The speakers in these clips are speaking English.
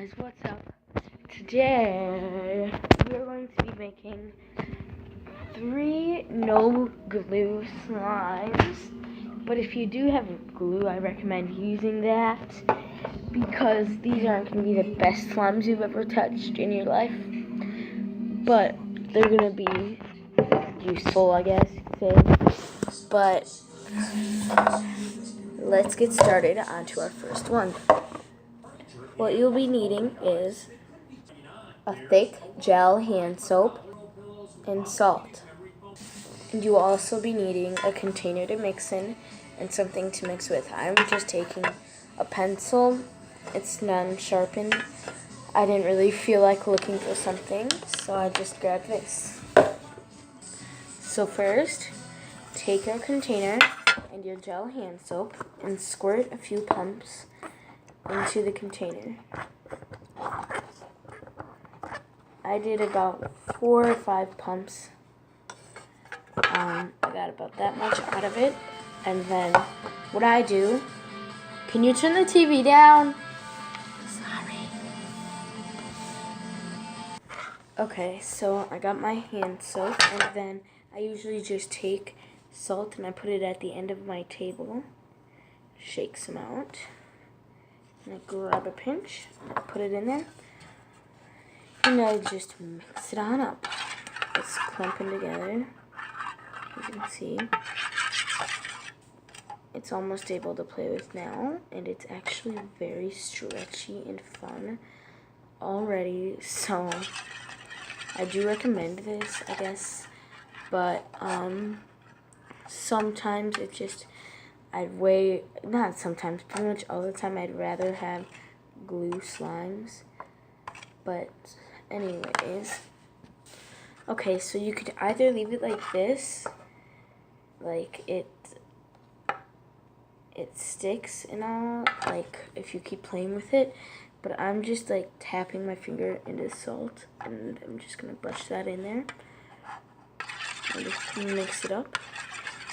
guys, what's up? Today we are going to be making 3 no glue slimes. But if you do have glue, I recommend using that because these aren't going to be the best slimes you've ever touched in your life. But they're going to be useful, I guess you could say. But let's get started onto our first one. What you'll be needing is a thick gel hand soap and salt. And you will also be needing a container to mix in and something to mix with. I'm just taking a pencil. It's non-sharpened. I didn't really feel like looking for something, so I just grabbed this. So first, take your container and your gel hand soap and squirt a few pumps into the container. I did about 4 or 5 pumps. I got about that much out of it. And then what I do, can you turn the TV down? Sorry. Okay, so I got my hand soap, and then I usually just take salt and I put it at the end of my table. Shake some out. And I grab a pinch, put it in there. And I just mix it on up. It's clumping together. As you can see, it's almost able to play with now, and it's actually very stretchy and fun already. So I do recommend this, I guess. But sometimes it just not sometimes, pretty much all the time I'd rather have glue slimes. But anyways, okay, so you could either leave it like this, like it sticks and all, like if you keep playing with it, but I'm just like tapping my finger into salt, and I'm just gonna brush that in there and just mix it up.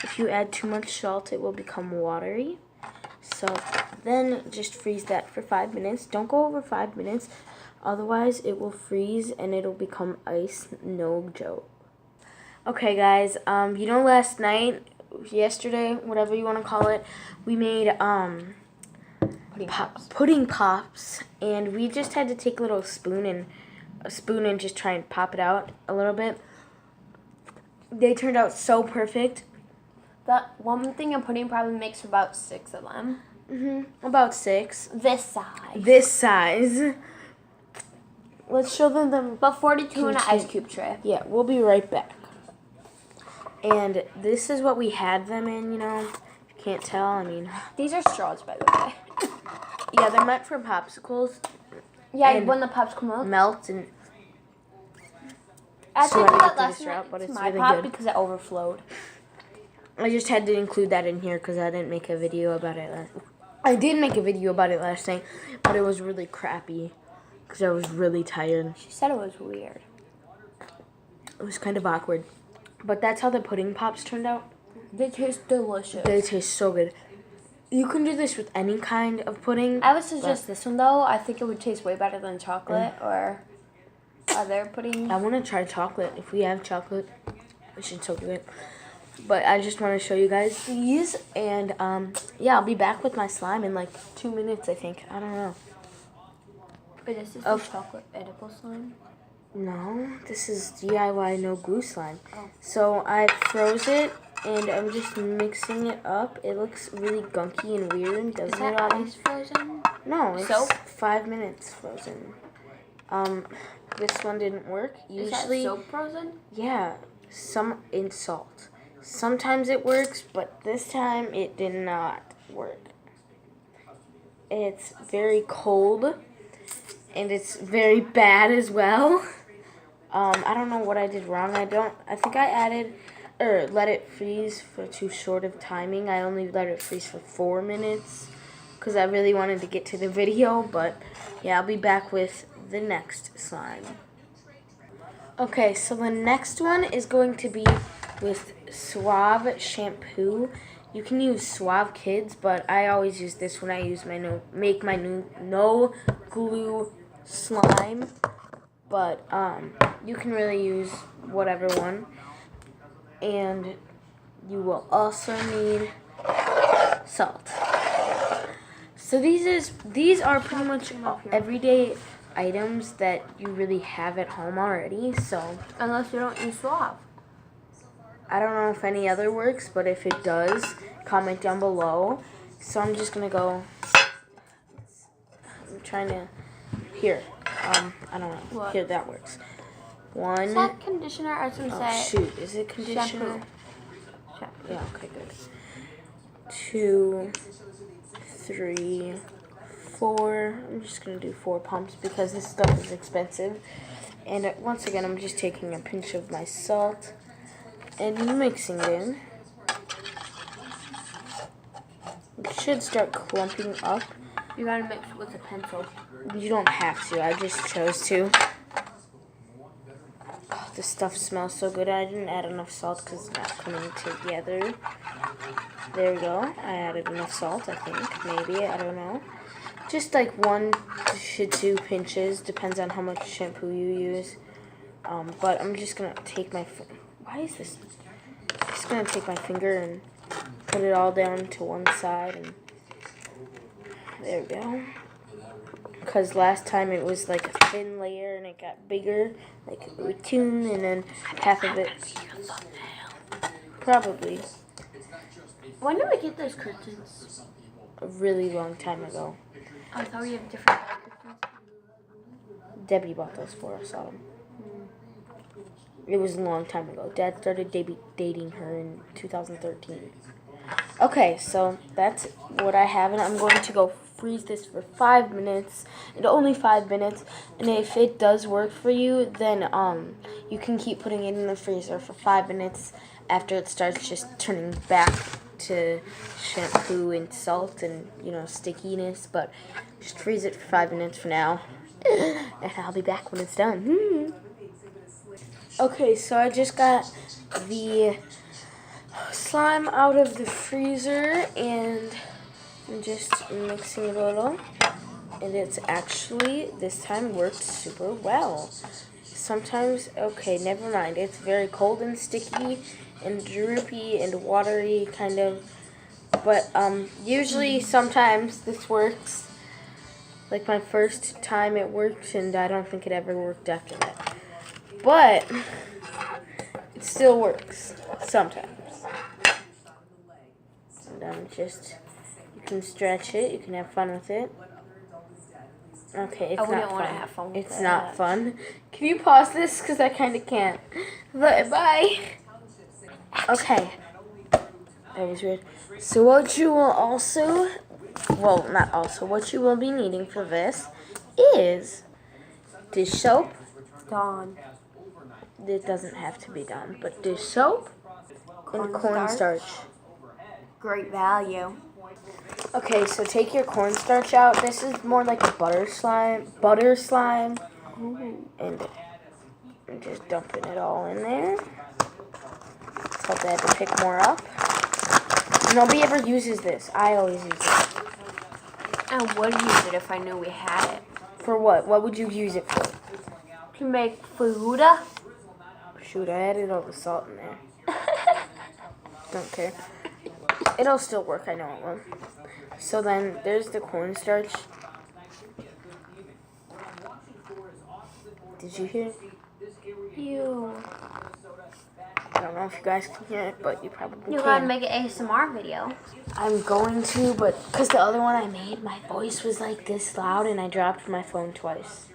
If you add too much salt, it will become watery. So then just freeze that for 5 minutes. Don't go over 5 minutes. Otherwise, it will freeze and it'll become ice, no joke. Okay, guys, last night, yesterday, whatever you want to call it, we made pudding pops, and we just had to take a little spoon and just try and pop it out a little bit. They turned out so perfect. That one thing of pudding probably makes about 6 of them. About 6. This size. This size. Let's show them But 42 in an ice cube tray. Yeah, we'll be right back. And this is what we had them in, If you can't tell, I mean. These are straws, by the way. Yeah, they're meant for popsicles. Yeah, when the pops come out. Melt and. I so think that last night but it's my really pop good because it overflowed. I just had to include that in here because I didn't make a video about it I did make a video about it last night, but it was really crappy because I was really tired. She said it was weird. It was kind of awkward. But that's how the pudding pops turned out. They taste delicious. They taste so good. You can do this with any kind of pudding. I would suggest this one, though. I think it would taste way better than chocolate or other pudding. I want to try chocolate. If we have chocolate, we should soak it. But I just want to show you guys these. And, yeah, I'll be back with my slime in like 2 minutes, I think. I don't know. Wait, is this a chocolate edible slime? No, this is DIY no glue slime. So I froze it, and I'm just mixing it up. It looks really gunky and weird, doesn't it? Is that ice frozen? No, it's soap? 5 minutes frozen. This one didn't work. Usually, is that soap frozen? Yeah, some in salt. Sometimes it works, but this time it did not work. It's very cold, and it's very bad as well. I don't know what I did wrong. I think I let it freeze for too short of timing. I only let it freeze for 4 minutes because I really wanted to get to the video. But yeah, I'll be back with the next slime. Okay, so the next one is going to be with Suave shampoo. You can use Suave Kids, but I always use this when I use make my new no glue slime, but you can really use whatever one. And you will also need salt. So these are pretty much everyday items that you really have at home already. So Unless you don't use Suave. I don't know if any other works, but if it does, comment down below. So I'm just gonna go. I'm trying to. Here. I don't know. What? Here, that works. Is One. that conditioner? I was gonna Oh say shoot! Is it conditioner? shampoo. Yeah. Okay. Good. 2, 3, 4. I'm just gonna do 4 pumps because this stuff is expensive. And once again, I'm just taking a pinch of my salt and mixing it in. It should start clumping up. You gotta mix it with a pencil. You don't have to. I just chose to. Oh, this stuff smells so good. I didn't add enough salt because it's not coming together. There we go. I added enough salt, I think. Maybe. I don't know. Just like 1 to 2 pinches. Depends on how much shampoo you use. But I'm just going to take my... Why is this? I'm just going to take my finger and put it all down to one side. And there we go. Because last time it was like a thin layer and it got bigger. Like a raccoon and then half of it... Probably. When did we get those curtains? A really long time ago. I thought we have different curtains. Debbie bought those for us. It was a long time ago. Dad started dating her in 2013. Okay, so that's what I have, and I'm going to go freeze this for 5 minutes, and only 5 minutes. And if it does work for you, then you can keep putting it in the freezer for 5 minutes after it starts just turning back to shampoo and salt and stickiness. But just freeze it for 5 minutes for now, and I'll be back when it's done. Okay, so I just got the slime out of the freezer and I'm just mixing it a little, and it's actually this time worked super well. Sometimes, okay, never mind, it's very cold and sticky and droopy and watery kind of, but usually sometimes this works. Like my first time it worked, and I don't think it ever worked after that. But it still works sometimes. And you can stretch it, you can have fun with it. Okay, it's not fun. Have fun with It's not fun. Can you pause this? Because I kind of can't. Bye. Okay. That was weird. So what you will also, well, not also, what you will be needing for this is dish soap. Dawn. It doesn't have to be done, but dish soap and cornstarch. Great value. Okay, so take your cornstarch out. This is more like a butter slime. Ooh. And just dumping it all in there. Tell Dad to pick more up. Nobody ever uses this. I always use it. I would use it if I knew we had it. For what? What would you use it for? To make food. Shoot, I added all the salt in there. Don't care. It'll still work, I know it will. So then, there's the cornstarch. Did you hear it? You. I don't know if you guys can hear it, but you probably You can. gotta make an ASMR video. I'm going to, but because the other one I made, my voice was like this loud, and I dropped my phone twice.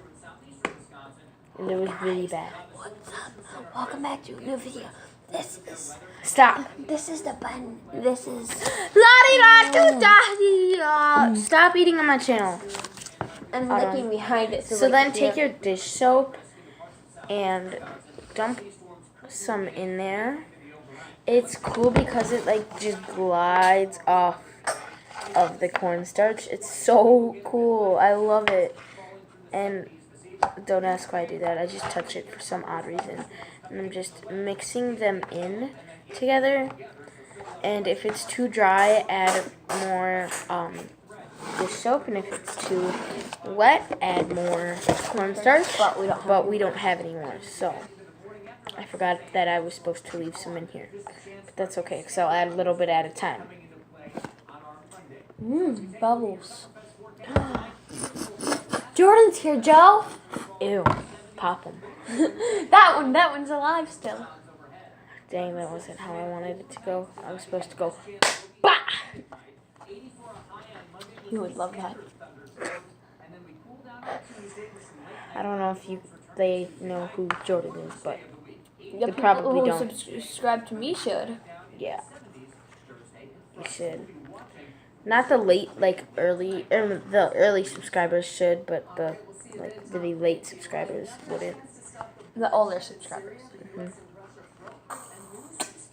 And it was really bad. What's up? Welcome back to a new video. This is... Stop. This is the button. This is... Stop eating on my channel. I'm looking behind it. So then take your dish soap and dump some in there. It's cool because it like just glides off of the cornstarch. It's so cool. I love it. And don't ask why I do that. I just touch it for some odd reason. And I'm just mixing them in together. And if it's too dry, add more dish soap, and if it's too wet, add more cornstarch. But we don't have any more, so I forgot that I was supposed to leave some in here. But that's okay, because I'll add a little bit at a time. Bubbles. Jordan's here, Joe. Ew, pop them. that one's alive still. Dang, that wasn't how I wanted it to go. I was supposed to go, bah! You would love that. I don't know if they know who Jordan is, but The probably people who don't. subscribe to me should. Yeah, you should. Not the the early subscribers should, but the really late subscribers wouldn't. The older subscribers.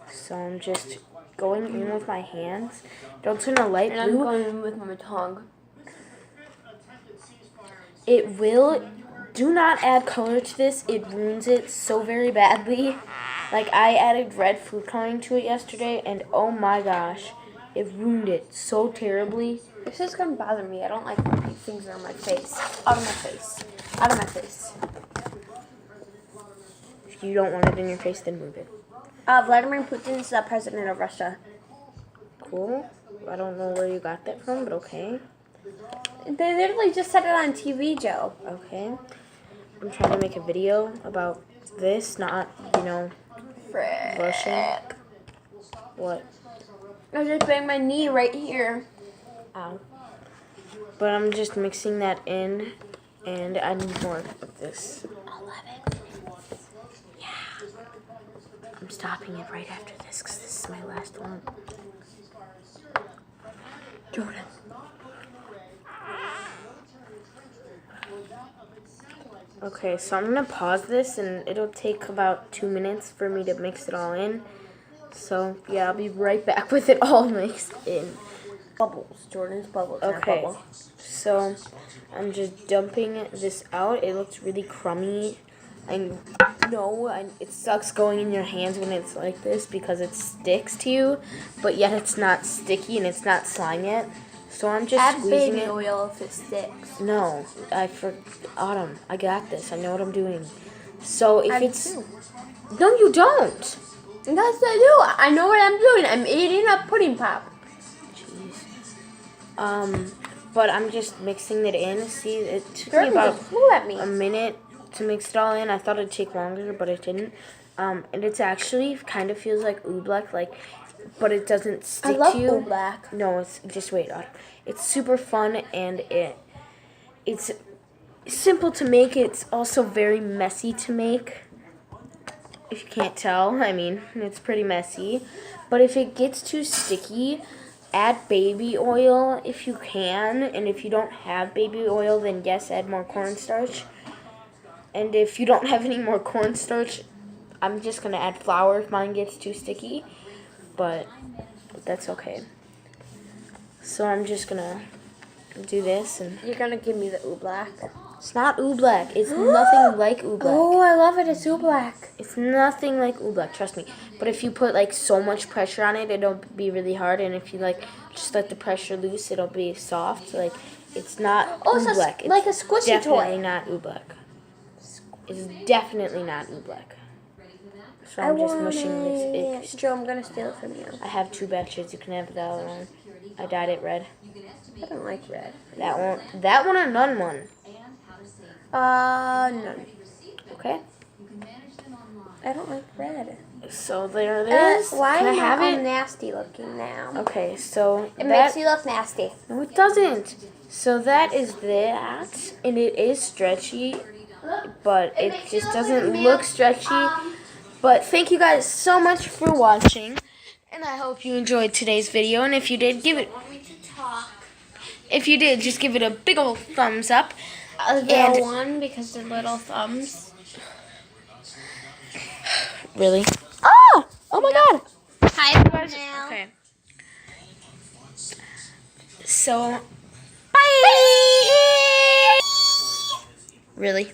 So I'm just going in with my hands. Don't turn the light And I'm blue. going in with my tongue. It will. Do not add color to this. It ruins it so very badly. Like, I added red food coloring to it yesterday, and oh my gosh, it ruined it so terribly. This is gonna bother me. I don't like when things are on my face. Out of my face. Out of my face. If you don't want it in your face, then move it. Vladimir Putin is the president of Russia. Cool. I don't know where you got that from, but okay. They literally just said it on TV, Joe. Okay. I'm trying to make a video about this, not, Russian. What? I just banged my knee right here. Ow. But I'm just mixing that in, and I need more of this. 11 minutes. Yeah. I'm stopping it right after this, because this is my last one. Jordan. Okay, so I'm going to pause this, and it'll take about 2 minutes for me to mix it all in. So, yeah, I'll be right back with it all mixed in. Bubbles. Jordan's bubbles. Okay, Bubble. so I'm just dumping this out. It looks really crummy. I know it sucks going in your hands when it's like this because it sticks to you, but yet it's not sticky and it's not slime yet. So I'm just Add squeezing baby it. oil if it sticks. No, Autumn, I got this. I know what I'm doing. So if it's... No, you don't. That's what I do. I know what I'm doing. I'm eating a pudding pop. Jeez. But I'm just mixing it in. See, it took me Jordan about just flew at me. a minute to mix it all in. I thought it'd take longer, but it didn't. And it's actually kind of feels like oobleck, but it doesn't stick to you. Oobleck. No, it's just wait. It's super fun and it's simple to make. It's also very messy to make. If you can't tell, I mean, it's pretty messy. But if it gets too sticky, add baby oil if you can. And if you don't have baby oil, then yes, add more cornstarch. And if you don't have any more cornstarch, I'm just going to add flour if mine gets too sticky. But that's okay. So I'm just going to do this. And You're going to give me the oobleck. it's not oobleck. It's nothing like oobleck. Oh, I love it. It's oobleck. It's nothing like oobleck, trust me. But if you put so much pressure on it, it'll be really hard. And if you just let the pressure loose, it'll be soft. It's not oobleck. It's like a squishy definitely toy. not oobleck. It's definitely not oobleck. So I'm just mushing this. Joe, I'm gonna steal it from you. I have 2 batches. You can have the other one. I dyed it red. I don't like red. That one or none one. None. Okay. I don't like red. So there it is. Why Can I am have I it? all nasty looking now? Okay, so It makes you look nasty. No, it doesn't. So that is that, and it is stretchy, but it just doesn't look stretchy. But thank you guys so much for watching, and I hope you enjoyed today's video. And if you did, just give it a big old thumbs up. A little one because they're little thumbs. Really? Oh! Oh my God! Hi, now. Okay. So, bye! Really?